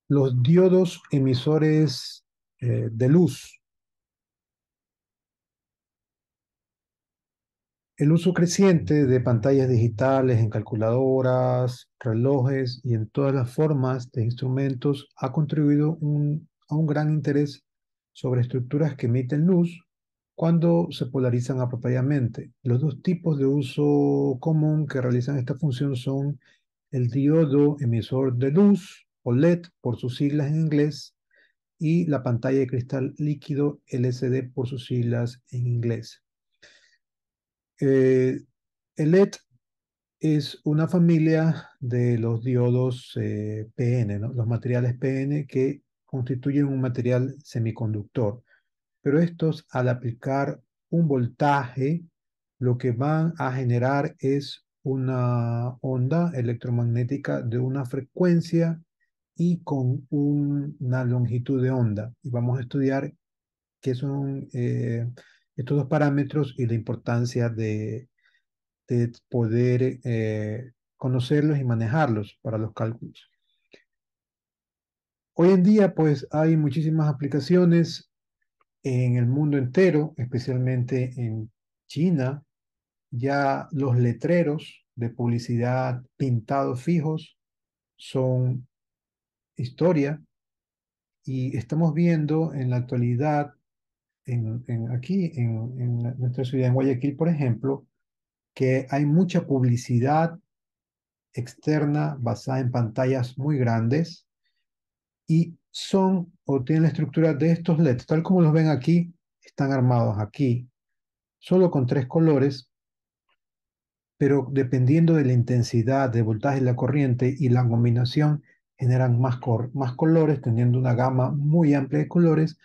Los diodos emisores de luz. El uso creciente de pantallas digitales en calculadoras, relojes y en todas las formas de instrumentos ha contribuido a un gran interés sobre estructuras que emiten luz cuando se polarizan apropiadamente. Los dos tipos de uso común que realizan esta función son el diodo emisor de luz, o LED por sus siglas en inglés, y la pantalla de cristal líquido LCD por sus siglas en inglés. Eh, el LED es una familia de los diodos PN, ¿no? Los materiales PN que constituyen un material semiconductor. Pero estos, al aplicar un voltaje, lo que van a generar es una onda electromagnética de una frecuencia y con una longitud de onda. Y vamos a estudiar qué son estos dos parámetros y la importancia de poder conocerlos y manejarlos para los cálculos. Hoy en día, pues, hay muchísimas aplicaciones en el mundo entero, especialmente en China. Ya los letreros de publicidad pintados fijos son historia y estamos viendo en la actualidad, aquí en nuestra ciudad, en Guayaquil, por ejemplo, que hay mucha publicidad externa basada en pantallas muy grandes y son o tienen la estructura de estos LEDs, tal como los ven aquí, están armados aquí, solo con tres colores, pero dependiendo de la intensidad de voltaje de la corriente y la combinación, generan más colores, teniendo una gama muy amplia de colores,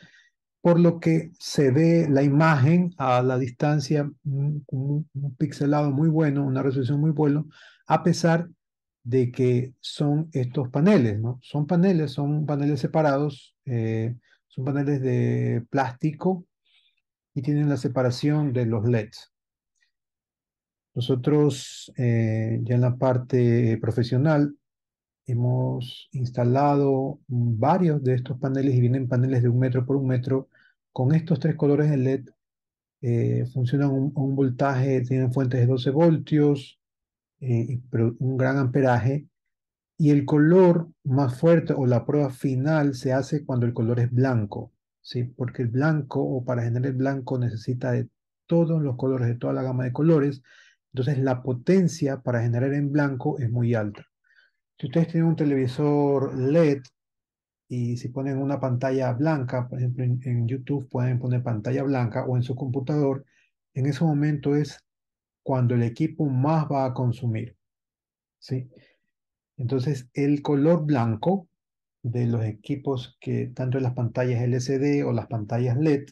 por lo que se ve la imagen a la distancia, un pixelado muy bueno, una resolución muy buena, a pesar de que son estos paneles, ¿no? Son paneles separados, son paneles de plástico y tienen la separación de los LEDs. Nosotros, ya en la parte profesional, hemos instalado varios de estos paneles y vienen paneles de 1 metro por 1 metro. Con estos tres colores de LED funcionan a un voltaje, tienen fuentes de 12 voltios, pero un gran amperaje. Y el color más fuerte o la prueba final se hace cuando el color es blanco, ¿sí? Porque el blanco, o para generar el blanco, necesita de todos los colores, de toda la gama de colores. Entonces la potencia para generar en blanco es muy alta. Si ustedes tienen un televisor LED y si ponen una pantalla blanca, por ejemplo en YouTube pueden poner pantalla blanca o en su computador, en ese momento es cuando el equipo más va a consumir, ¿sí? Entonces el color blanco de los equipos que, tanto en las pantallas LCD o las pantallas LED,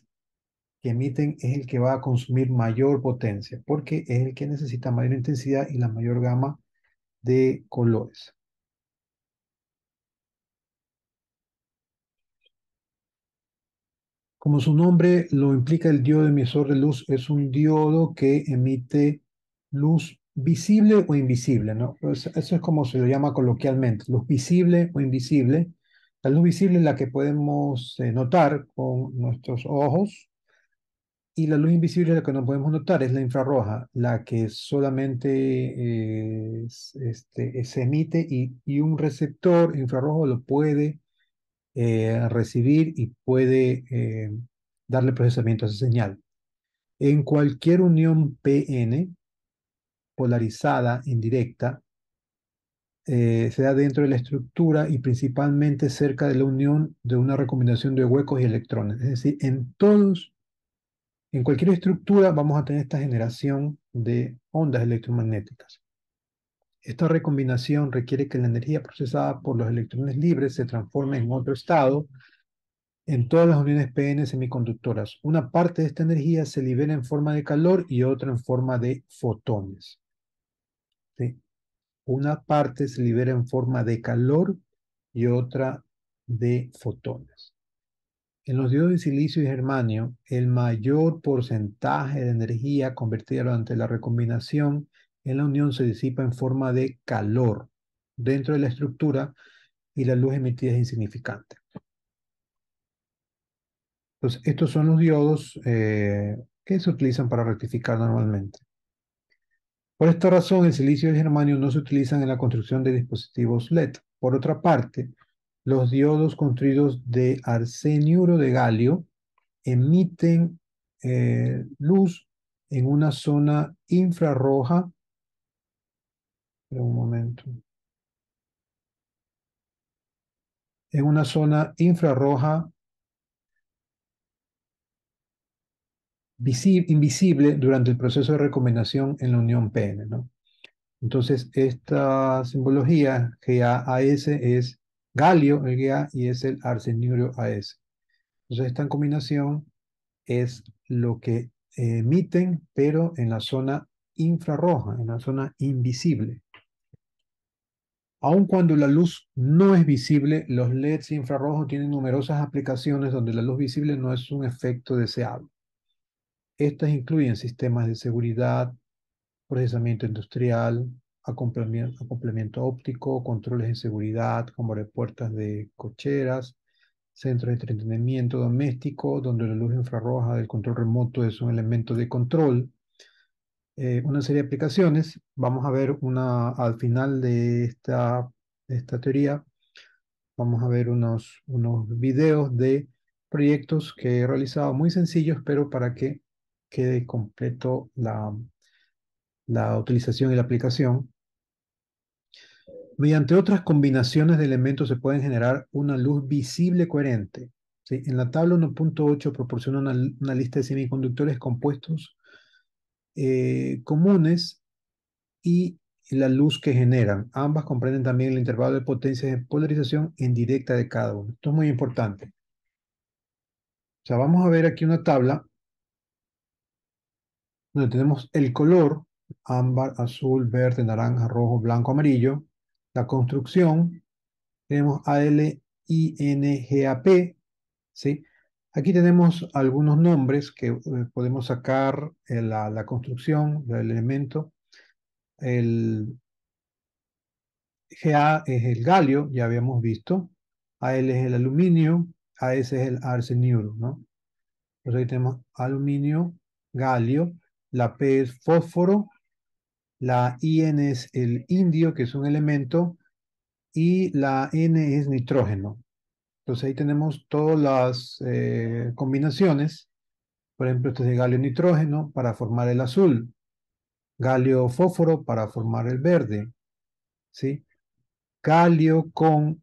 que emiten es el que va a consumir mayor potencia, porque es el que necesita mayor intensidad y la mayor gama de colores. Como su nombre lo implica, el diodo emisor de luz es un diodo que emite luz visible o invisible, ¿no? Pues eso es como se lo llama coloquialmente, luz visible o invisible. La luz visible es la que podemos notar con nuestros ojos, y la luz invisible es la que no podemos notar, es la infrarroja, la que solamente se emite y un receptor infrarrojo lo puede recibir y puede darle procesamiento a esa señal. En cualquier unión PN polarizada indirecta, se da dentro de la estructura y principalmente cerca de la unión de una recombinación de huecos y electrones. Es decir, en cualquier estructura vamos a tener esta generación de ondas electromagnéticas. Esta recombinación requiere que la energía procesada por los electrones libres se transforme en otro estado en todas las uniones PN semiconductoras. Una parte de esta energía se libera en forma de calor y otra en forma de fotones, ¿sí? Una parte se libera en forma de calor y otra de fotones. En los diodos de silicio y germanio, el mayor porcentaje de energía convertida durante la recombinación en la unión se disipa en forma de calor dentro de la estructura, y la luz emitida es insignificante. Entonces, estos son los diodos que se utilizan para rectificar normalmente. Por esta razón, el silicio y el germanio no se utilizan en la construcción de dispositivos LED. Por otra parte, los diodos construidos de arseniuro de galio emiten luz en una zona infrarroja. Espera un momento. En una zona infrarroja invisible durante el proceso de recombinación en la unión PN, ¿no? Entonces, esta simbología GaAs es galio, el Ga, y es el arseniuro AS. Entonces, esta combinación es lo que emiten, pero en la zona infrarroja, en la zona invisible. Aun cuando la luz no es visible, los LEDs infrarrojos tienen numerosas aplicaciones donde la luz visible no es un efecto deseable. Estas incluyen sistemas de seguridad, procesamiento industrial, acoplamiento óptico, controles de seguridad, como de puertas de cocheras, centros de entretenimiento doméstico, donde la luz infrarroja del control remoto es un elemento de control. Una serie de aplicaciones. Vamos a ver al final de esta teoría, vamos a ver unos videos de proyectos que he realizado muy sencillos, pero para que quede completo la utilización y la aplicación. Mediante otras combinaciones de elementos se pueden generar una luz visible coherente. ¿Sí? En la tabla 1.8 proporciona una lista de semiconductores compuestos comunes y la luz que generan. Ambas comprenden también el intervalo de potencia de polarización indirecta de cada uno. Esto es muy importante. O sea, vamos a ver aquí una tabla donde tenemos el color, ámbar, azul, verde, naranja, rojo, blanco, amarillo, la construcción, tenemos ALINGAP, ¿sí? Aquí tenemos algunos nombres que podemos sacar la construcción del elemento. El Ga es el galio, ya habíamos visto. Al es el aluminio, As es el arseniuro, ¿no? Entonces ahí tenemos aluminio, galio, la P es fósforo, la In es el indio, que es un elemento, y la N es nitrógeno. Entonces ahí tenemos todas las combinaciones. Por ejemplo, este es de galio-nitrógeno para formar el azul, galio-fósforo para formar el verde, ¿sí? Galio con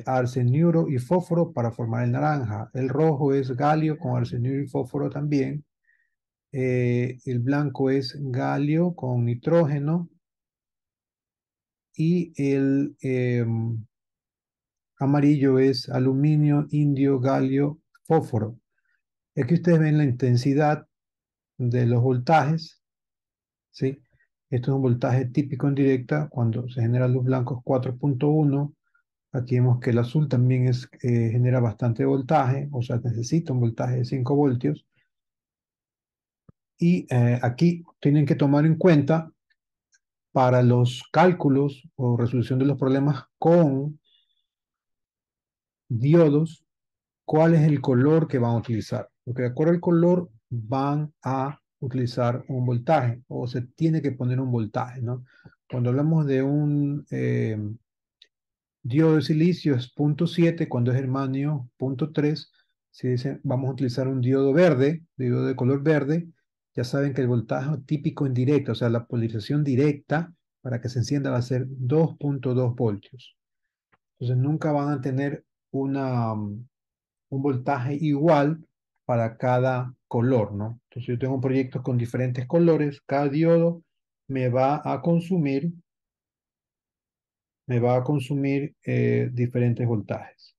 arseniuro y fósforo para formar el naranja. El rojo es galio con arseniuro y fósforo también. El blanco es galio con nitrógeno y el amarillo es aluminio, indio, galio, fósforo. Aquí ustedes ven la intensidad de los voltajes, ¿sí? Esto es un voltaje típico en directa. Cuando se genera luz blanco es 4.1. Aquí vemos que el azul también genera bastante voltaje, o sea, necesita un voltaje de 5 voltios. Y aquí tienen que tomar en cuenta para los cálculos o resolución de los problemas con diodos, cuál es el color que van a utilizar. Porque de acuerdo al color van a utilizar un voltaje o se tiene que poner un voltaje, ¿no? Cuando hablamos de un diodo de silicio es 0.7, cuando es germanio 0.3. Si dicen vamos a utilizar un diodo verde, diodo de color verde, ya saben que el voltaje típico en directo, o sea, la polarización directa para que se encienda va a ser 2.2 voltios. Entonces nunca van a tener un voltaje igual para cada color, ¿no? Entonces yo tengo proyectos con diferentes colores, cada diodo me va a consumir, diferentes voltajes.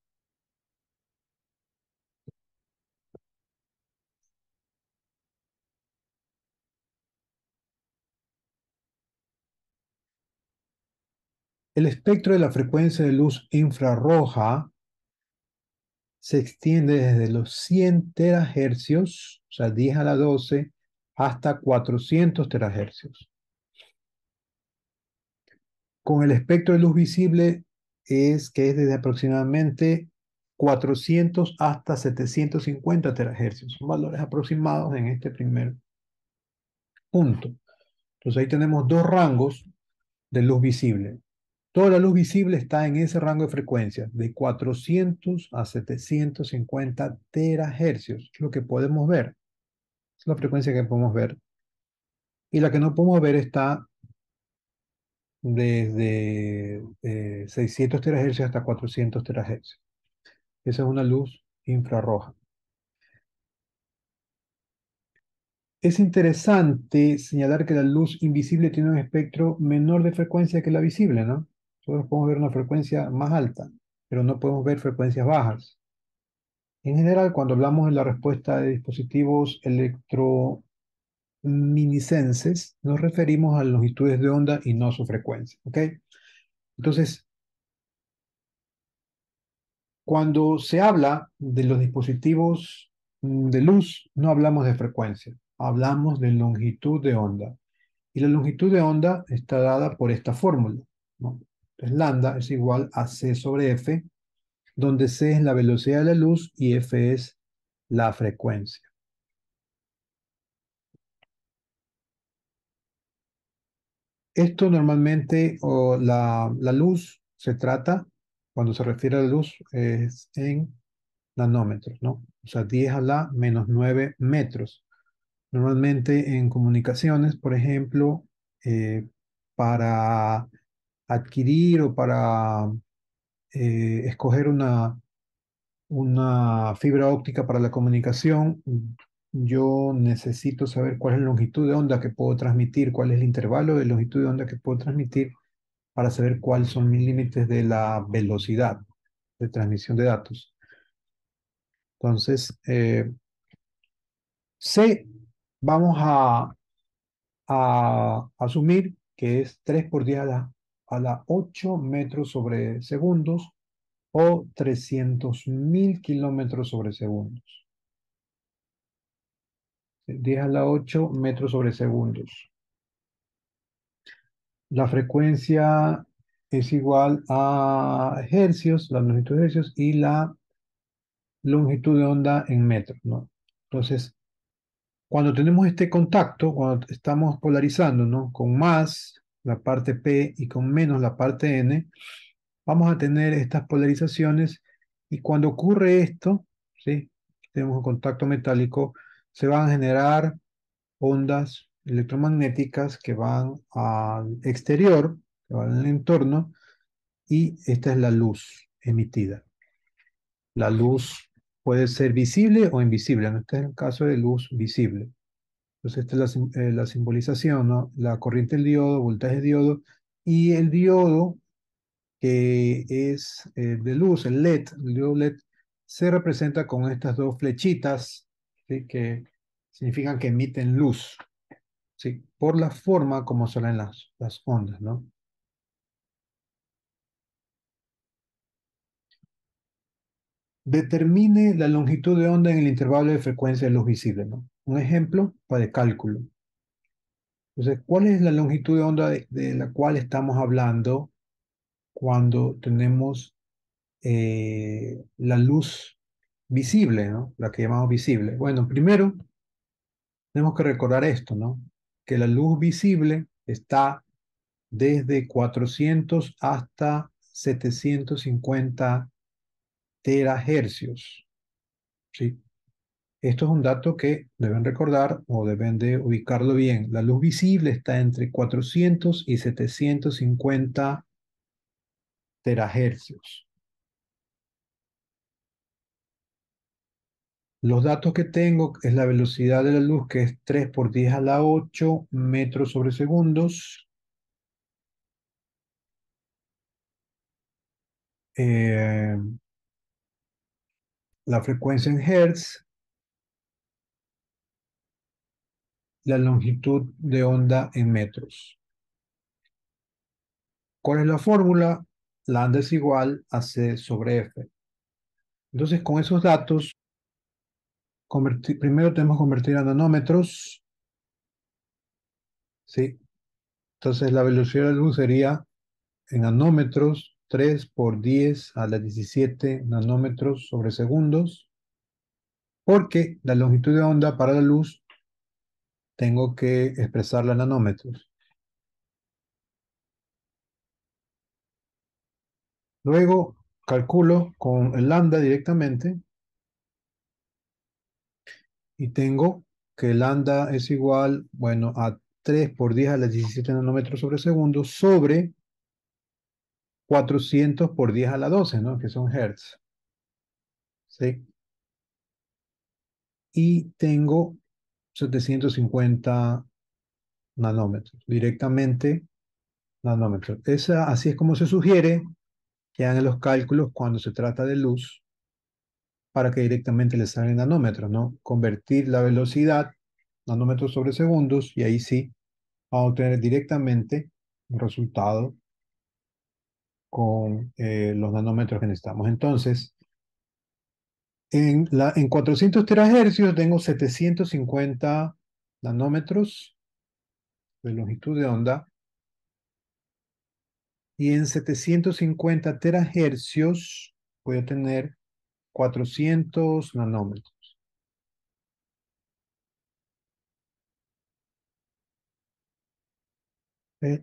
El espectro de la frecuencia de luz infrarroja se extiende desde los 100 terahercios, o sea, 10 a la 12, hasta 400 terahercios. Con el espectro de luz visible es que es desde aproximadamente 400 hasta 750 terahercios. Son valores aproximados en este primer punto. Entonces ahí tenemos dos rangos de luz visible. Toda la luz visible está en ese rango de frecuencia, de 400 a 750 terahercios, es lo que podemos ver, es la frecuencia que podemos ver. Y la que no podemos ver está desde 600 terahercios hasta 400 terahercios. Esa es una luz infrarroja. Es interesante señalar que la luz invisible tiene un espectro menor de frecuencia que la visible, ¿no? Nosotros podemos ver una frecuencia más alta, pero no podemos ver frecuencias bajas. En general, cuando hablamos de la respuesta de dispositivos electroluminiscenses, nos referimos a longitudes de onda y no a su frecuencia, ¿ok? Entonces, cuando se habla de los dispositivos de luz, no hablamos de frecuencia, hablamos de longitud de onda. Y la longitud de onda está dada por esta fórmula, ¿no? Entonces, lambda es igual a c sobre f, donde c es la velocidad de la luz y f es la frecuencia. Esto normalmente, o la luz se trata, cuando se refiere a la luz, es en nanómetros, ¿no? O sea, 10 a la menos 9 metros. Normalmente en comunicaciones, por ejemplo, para adquirir o para escoger una fibra óptica para la comunicación, yo necesito saber cuál es la longitud de onda que puedo transmitir, cuál es el intervalo de longitud de onda que puedo transmitir para saber cuáles son mis límites de la velocidad de transmisión de datos. Entonces, C, vamos a asumir que es 3 por 10 a la 8 metros sobre segundos o 300.000 kilómetros sobre segundos. 10 a la 8 metros sobre segundos. La frecuencia es igual a hercios, la longitud de hercios y la longitud de onda en metros, ¿no? Entonces, cuando tenemos este contacto, cuando estamos polarizando, ¿no? Con más la parte P y con menos la parte N, vamos a tener estas polarizaciones y cuando ocurre esto, ¿sí? Tenemos un contacto metálico, se van a generar ondas electromagnéticas que van al exterior, que van al entorno, y esta es la luz emitida. La luz puede ser visible o invisible. En este es el caso de luz visible. Entonces, esta es la simbolización, ¿no? La corriente del diodo, voltaje de diodo, y el diodo, que es de luz, el LED, el diodo LED, se representa con estas dos flechitas, ¿sí? Que significan que emiten luz, ¿sí? Por la forma como salen las ondas, ¿no? Determine la longitud de onda en el intervalo de frecuencia de luz visible, ¿no? Un ejemplo para el cálculo. Entonces, ¿cuál es la longitud de onda de la cual estamos hablando cuando tenemos la luz visible, ¿no? La que llamamos visible. Bueno, primero tenemos que recordar esto, ¿no? Que la luz visible está desde 400 hasta 750 terahercios, ¿sí? Esto es un dato que deben recordar o deben de ubicarlo bien. La luz visible está entre 400 y 750 terahercios. Los datos que tengo es la velocidad de la luz, que es 3 por 10 a la 8 metros sobre segundos. Eh, la frecuencia en hertz, la longitud de onda en metros. ¿Cuál es la fórmula? Lambda es igual a C sobre F. Entonces, con esos datos, primero tenemos que convertir a nanómetros, ¿sí? Entonces, la velocidad de la luz sería en nanómetros 3 por 10 a la 17 nanómetros sobre segundos, porque la longitud de onda para la luz tengo que expresarla en nanómetros. Luego calculo con el lambda directamente y tengo que lambda es igual, bueno, a 3 por 10 a la 17 nanómetros sobre segundo sobre 400 por 10 a la 12, ¿no? Que son hertz. ¿Sí? Y tengo 750 nanómetros, directamente nanómetros. Así es como se sugiere que hagan los cálculos cuando se trata de luz para que directamente les salgan nanómetros, ¿no? Convertir la velocidad, nanómetros sobre segundos, y ahí sí vamos a obtener directamente un resultado con los nanómetros que necesitamos. Entonces, en 400 terahercios tengo 750 nanómetros de longitud de onda y en 750 terahercios voy a tener 400 nanómetros. ¿Eh?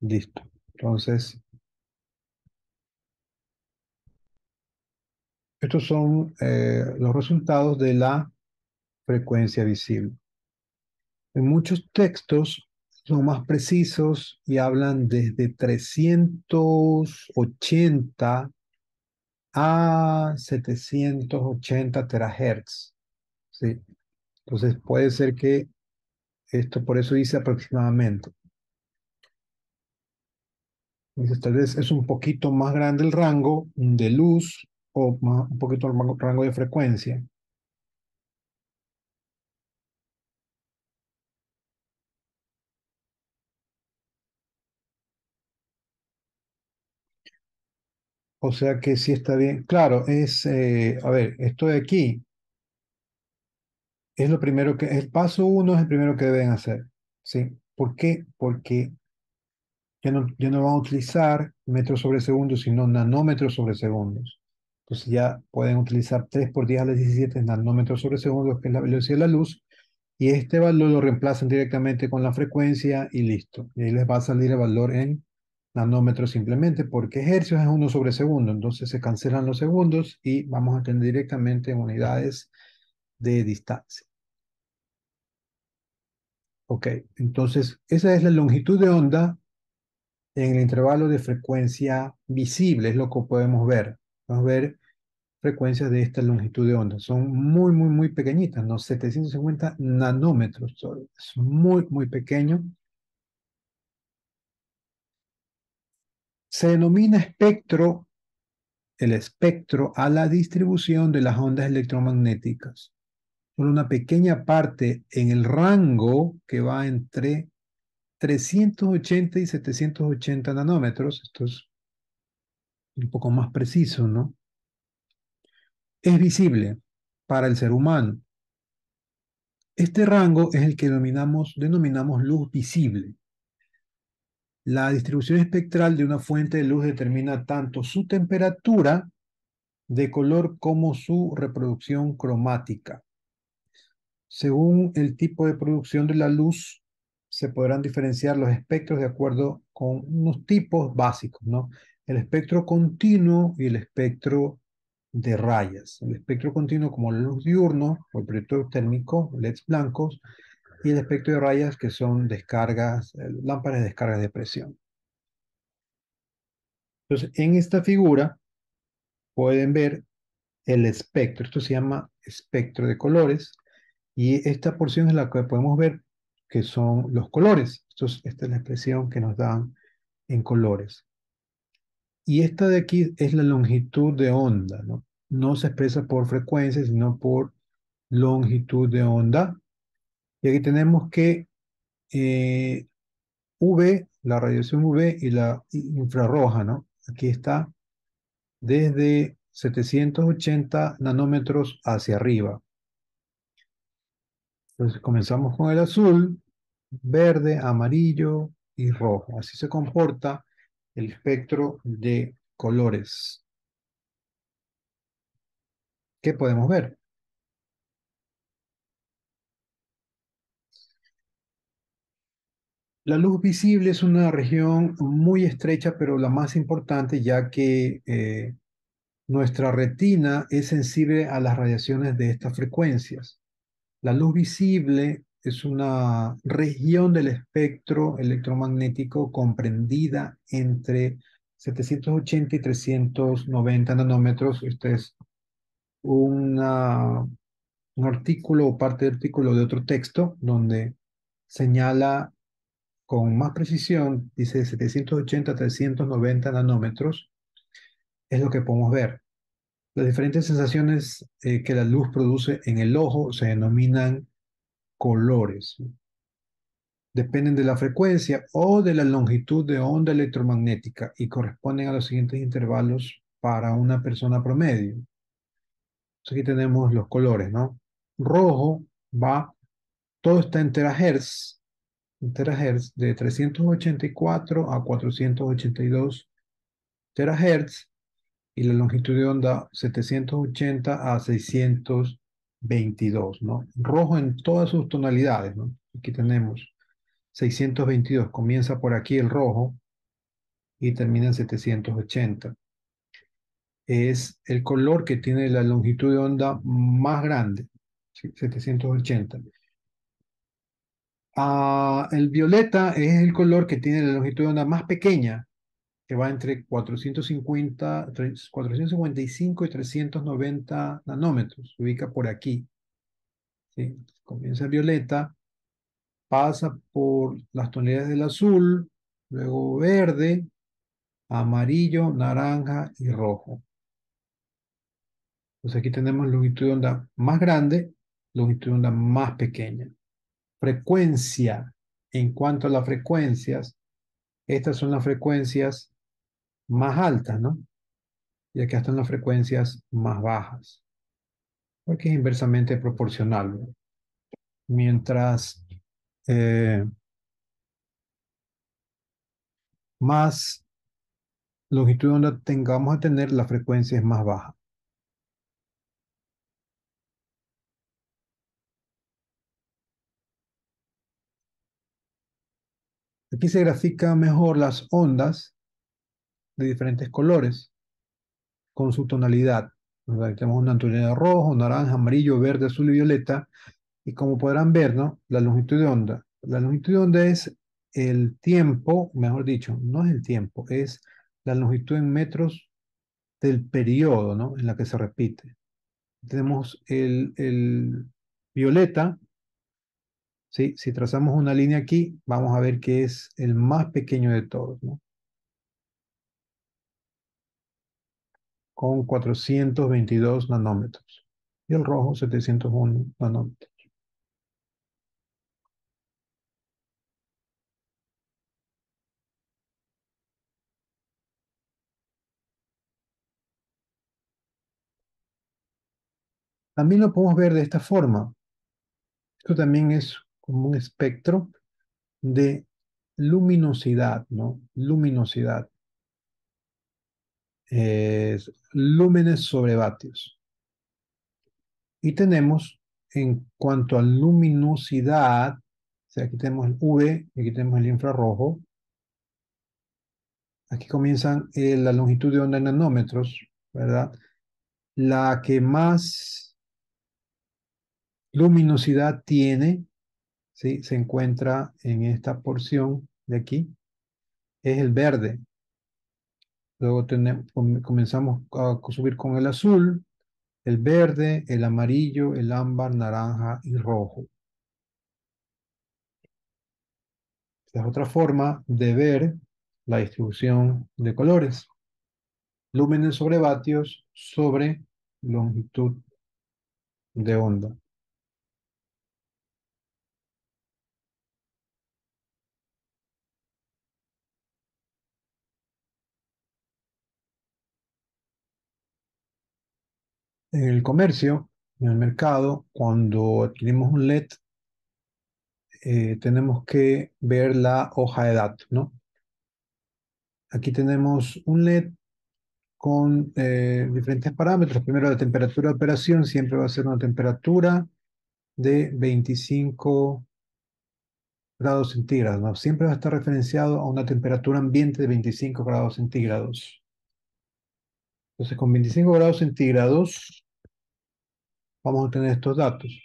Listo. Entonces, estos son los resultados de la frecuencia visible. En muchos textos son más precisos y hablan desde 380 a 780 terahertz. ¿Sí? Entonces puede ser que esto por eso dice aproximadamente. Entonces tal vez es un poquito más grande el rango de luz o un poquito el rango de frecuencia. O sea que sí está bien. Claro, a ver, esto de aquí es lo primero el paso uno es el primero que deben hacer. ¿Sí? ¿Por qué? Porque ya no van a utilizar metros sobre segundos, sino nanómetros sobre segundos. Entonces ya pueden utilizar 3 por 10 a la 17 nanómetros sobre segundos, que es la velocidad de la luz, y este valor lo reemplazan directamente con la frecuencia y listo. Y ahí les va a salir el valor en nanómetros simplemente, porque hercios es 1 sobre segundo, entonces se cancelan los segundos y vamos a tener directamente unidades de distancia. Ok, entonces esa es la longitud de onda en el intervalo de frecuencia visible, es lo que podemos ver. Vamos a ver frecuencias de esta longitud de onda. Son muy, muy, muy pequeñitas, ¿no? 750 nanómetros. Es muy, muy pequeño. Se denomina espectro, el espectro, a la distribución de las ondas electromagnéticas. Solo una pequeña parte en el rango que va entre 380 y 780 nanómetros. Esto es un poco más preciso, ¿no? Es visible para el ser humano. Este rango es el que denominamos luz visible. La distribución espectral de una fuente de luz determina tanto su temperatura de color como su reproducción cromática. Según el tipo de producción de la luz, se podrán diferenciar los espectros de acuerdo con unos tipos básicos, ¿no? El espectro continuo y el espectro de rayas. El espectro continuo como la luz diurno o el proyector térmico, LEDs blancos, y el espectro de rayas que son descargas, lámparas de descarga de presión. Entonces, en esta figura pueden ver el espectro. Esto se llama espectro de colores. Y esta porción es la que podemos ver que son los colores. Esta es la expresión que nos dan en colores. Y esta de aquí es la longitud de onda, ¿no? No se expresa por frecuencia, sino por longitud de onda. Y aquí tenemos que V, la radiación UV y la infrarroja, ¿no? Aquí está desde 780 nanómetros hacia arriba. Entonces comenzamos con el azul, verde, amarillo y rojo. Así se comporta el espectro de colores. ¿Qué podemos ver? La luz visible es una región muy estrecha, pero la más importante, ya que nuestra retina es sensible a las radiaciones de estas frecuencias. La luz visible es una región del espectro electromagnético comprendida entre 780 y 390 nanómetros. Este es un artículo o parte del artículo de otro texto donde señala con más precisión, dice 780 a 390 nanómetros, es lo que podemos ver. Las diferentes sensaciones que la luz produce en el ojo se denominan colores. Dependen de la frecuencia o de la longitud de onda electromagnética y corresponden a los siguientes intervalos para una persona promedio. Entonces aquí tenemos los colores, ¿no? Rojo va, todo está en terahertz de 384 a 482 terahertz y la longitud de onda 780 a 622, ¿no? Rojo en todas sus tonalidades, ¿no? Aquí tenemos 622, comienza por aquí el rojo y termina en 780. Es el color que tiene la longitud de onda más grande, ¿sí? 780. El violeta es el color que tiene la longitud de onda más pequeña, que va entre 455 y 390 nanómetros. Se ubica por aquí, ¿sí? Comienza violeta, pasa por las tonalidades del azul, luego verde, amarillo, naranja y rojo. Pues aquí tenemos longitud de onda más grande, longitud de onda más pequeña. Frecuencia. En cuanto a las frecuencias, estas son las frecuencias más altas, ¿no? Y acá están las frecuencias más bajas, porque es inversamente proporcional, ¿no? Mientras eh, más longitud de onda tengamos a tener, la frecuencia es más baja. Aquí se grafican mejor las ondas de diferentes colores con su tonalidad. ¿Verdad? Tenemos una tonalidad rojo, naranja, amarillo, verde, azul y violeta. Y como podrán ver, ¿no? La longitud de onda. La longitud de onda es el tiempo, mejor dicho, no es el tiempo, es la longitud en metros del periodo, ¿no? En la que se repite. Tenemos el violeta, ¿sí? Si trazamos una línea aquí, vamos a ver que es el más pequeño de todos, ¿no? Con 422 nanómetros. Y el rojo, 701 nanómetros. También lo podemos ver de esta forma. Esto también es como un espectro de luminosidad, ¿no? Luminosidad. Es lúmenes sobre vatios. Y tenemos, en cuanto a luminosidad, o sea, aquí tenemos el UV, aquí tenemos el infrarrojo. Aquí comienzan la longitud de onda en nanómetros, ¿verdad? La que más luminosidad tiene, ¿sí? Se encuentra en esta porción de aquí, es el verde. Luego comenzamos a subir con el azul, el verde, el amarillo, el ámbar, naranja y rojo. Esta es otra forma de ver la distribución de colores. Lúmenes sobre vatios sobre longitud de onda. En el comercio, en el mercado, cuando adquirimos un LED, tenemos que ver la hoja de datos, ¿no? Aquí tenemos un LED con diferentes parámetros. Primero, la temperatura de operación siempre va a ser una temperatura de 25 grados centígrados, ¿no? Siempre va a estar referenciado a una temperatura ambiente de 25 grados centígrados. Entonces, con 25 grados centígrados vamos a tener estos datos.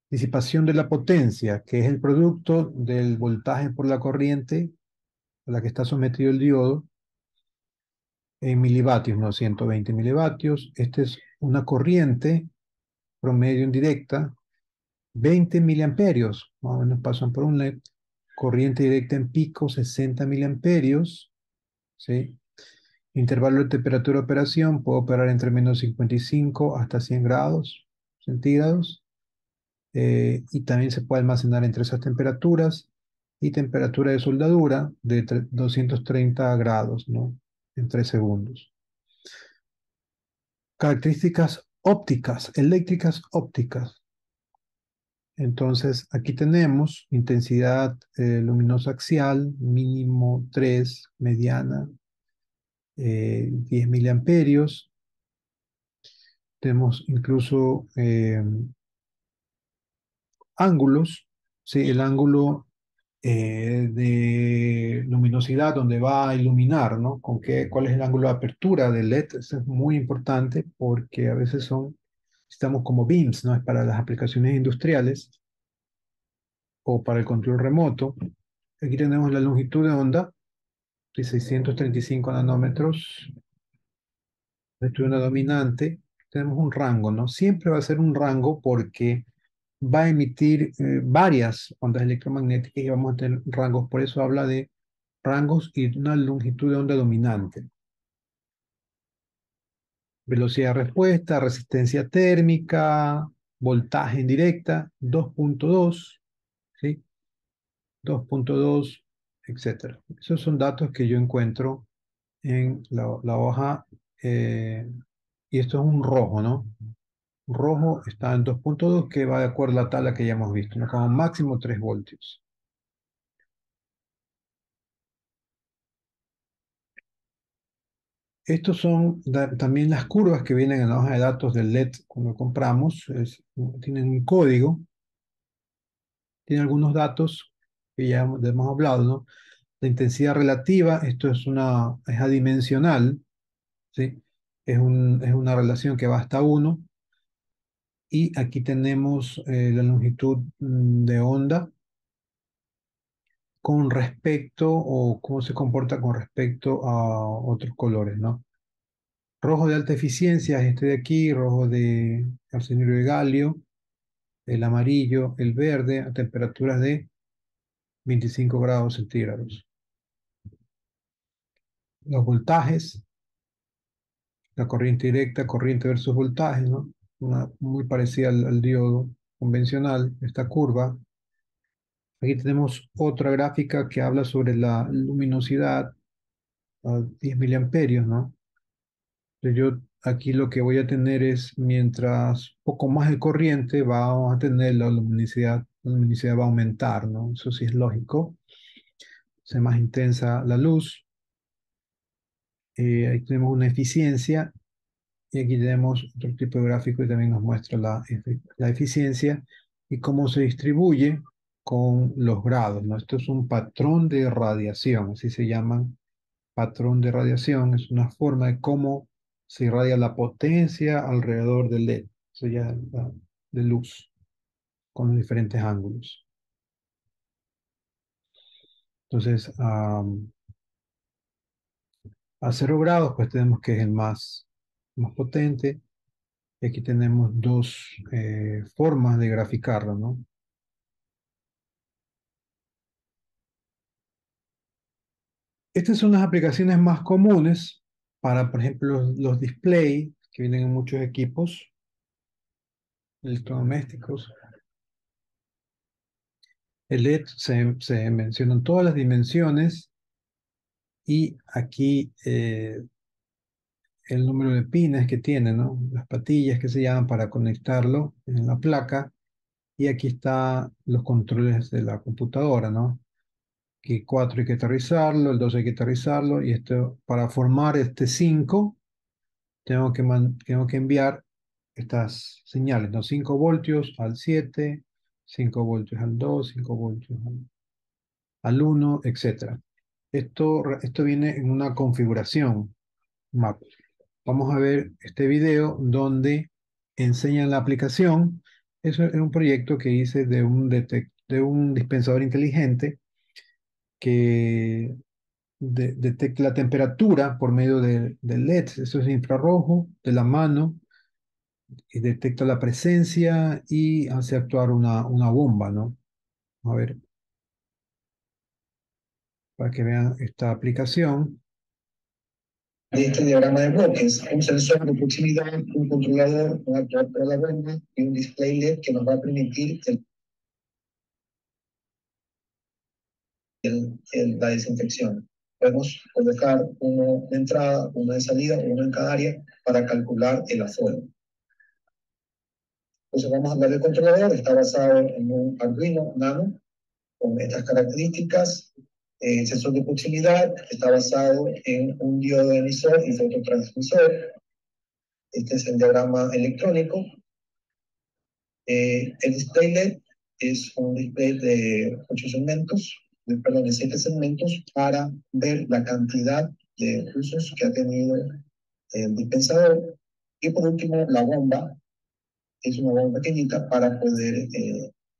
Disipación de la potencia, que es el producto del voltaje por la corriente a la que está sometido el diodo, en milivatios, no 120 milivatios. Esta es una corriente promedio indirecta, 20 miliamperios, más o menos pasan por un LED. Corriente directa en pico, 60 miliamperios, ¿sí? Intervalo de temperatura de operación, puede operar entre menos 55 hasta 100 grados centígrados. Y también se puede almacenar entre esas temperaturas y temperatura de soldadura de 230 grados, ¿no? En 3 segundos. Características ópticas, eléctricas ópticas. Entonces, aquí tenemos intensidad luminosa axial, mínimo 3, mediana 10 miliamperios. Tenemos incluso ángulos, ¿sí? El ángulo de luminosidad donde va a iluminar, ¿no? ¿Cuál es el ángulo de apertura del LED? Eso es muy importante porque a veces estamos como beams, ¿no? Es para las aplicaciones industriales o para el control remoto. Aquí tenemos la longitud de onda de 635 nanómetros. Esto es una dominante. Tenemos un rango, ¿no? Siempre va a ser un rango porque va a emitir varias ondas electromagnéticas y vamos a tener rangos. Por eso habla de rangos y una longitud de onda dominante. Velocidad de respuesta, resistencia térmica, voltaje en directa, 2.2, ¿sí? 2.2, etcétera. Esos son datos que yo encuentro en la hoja, y esto es un rojo, ¿no? Rojo está en 2.2, que va de acuerdo a la tabla que ya hemos visto, ¿no? Como máximo 3 voltios. Estos son también las curvas que vienen en la hoja de datos del LED cuando compramos. Tienen un código, tiene algunos datos que ya hemos hablado, ¿no? La intensidad relativa, esto es adimensional, ¿sí? Es una relación que va hasta uno. Y aquí tenemos la longitud de onda con respecto o cómo se comporta con respecto a otros colores, ¿no? Rojo de alta eficiencia es este de aquí, rojo de arsenuro de galio, el amarillo, el verde a temperaturas de 25 grados centígrados. Los voltajes, la corriente directa, corriente versus voltaje, ¿no? Muy parecida al diodo convencional, esta curva. Aquí tenemos otra gráfica que habla sobre la luminosidad a 10 miliamperios, ¿no? Yo aquí lo que voy a tener es, mientras poco más de corriente, vamos a tener la luminosidad va a aumentar, ¿no? Eso sí es lógico. Se más intensa la luz. Ahí tenemos una eficiencia y aquí tenemos otro tipo de gráfico que también nos muestra la eficiencia y cómo se distribuye con los grados, ¿no? Esto es un patrón de radiación, así se llaman, patrón de radiación. Es una forma de cómo se irradia la potencia alrededor del LED, eso ya de luz, con los diferentes ángulos. Entonces, a 0 grados, pues tenemos que es el más potente. Y aquí tenemos dos formas de graficarlo, ¿no? Estas son las aplicaciones más comunes para, por ejemplo, los display que vienen en muchos equipos electrodomésticos. El LED se mencionan todas las dimensiones y aquí el número de pines que tiene, ¿no? Las patillas que se llaman para conectarlo en la placa. Y aquí está los controles de la computadora, ¿no? que 4 hay que aterrizarlo, el 2 hay que aterrizarlo, y esto, para formar este 5 tengo que enviar estas señales, ¿no? 5 voltios al 7, 5 voltios al 2, 5 voltios al 1, etcétera. Esto viene en una configuración map. Vamos a ver este video donde enseñan la aplicación. Eso es un proyecto que hice de un dispensador inteligente que detecta la temperatura por medio de LEDs. Eso es infrarrojo de la mano y detecta la presencia y hace actuar una bomba, ¿no? A ver, para que vean esta aplicación. De este diagrama de bloques, un sensor de proximidad, un controlador, un actuador para la bomba y un display LED que nos va a permitir la desinfección. Podemos colocar uno de entrada, uno de salida, uno en cada área para calcular el aforo. Entonces vamos a hablar del controlador, está basado en un Arduino Nano con estas características. El sensor de proximidad está basado en un diodo emisor y fototransmisor. Este es el diagrama electrónico. El display LED es un display de 8 segmentos, de 7 segmentos, para ver la cantidad de usos que ha tenido el dispensador. Y por último, la bomba es una bomba pequeñita para poder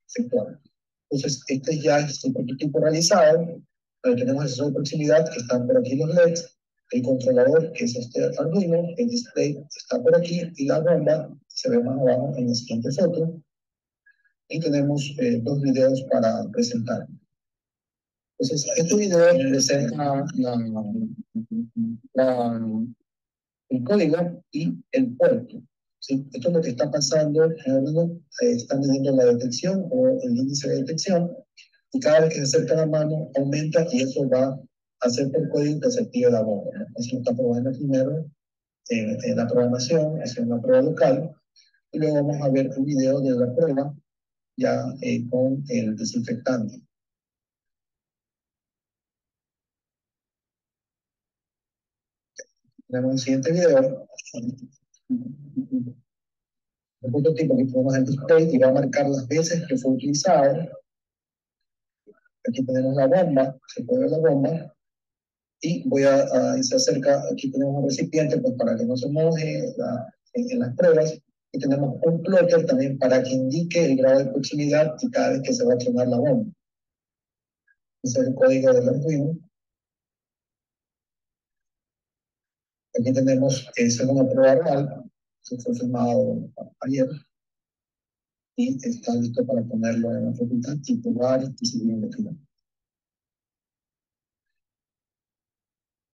efectuar. Entonces, este ya es el prototipo realizado. Tenemos el sensor de proximidad, que están por aquí los LEDs, el controlador, que es este Arduino, el display está por aquí, y la bomba se ve más abajo en la siguiente foto. Y tenemos dos videos para presentar. Entonces, este video presenta la, el código y el puerto. ¿Sí? Esto es lo que está pasando en Arduino. Están midiendo la detección o el índice de detección, y cada vez que se acerca la mano aumenta, y eso va a hacer por código que se active la bomba, ¿no? Eso lo está probando primero en la programación, es una prueba local, y luego vamos a ver un video de la prueba ya con el desinfectante. Tenemos el siguiente video, el prototipo que ponemos en display, y va a marcar las veces que fue utilizado. Aquí tenemos la bomba, se puede ver la bomba, y se acerca, aquí tenemos un recipiente pues, para que no se moje en las pruebas, y tenemos un plotter también para que indique el grado de proximidad y cada vez que se va a accionar la bomba. Ese es el código del Arduino. Aquí tenemos, es una prueba real, que fue filmado ayer, y está listo para ponerlo en la facultad y probar y seguir investigando.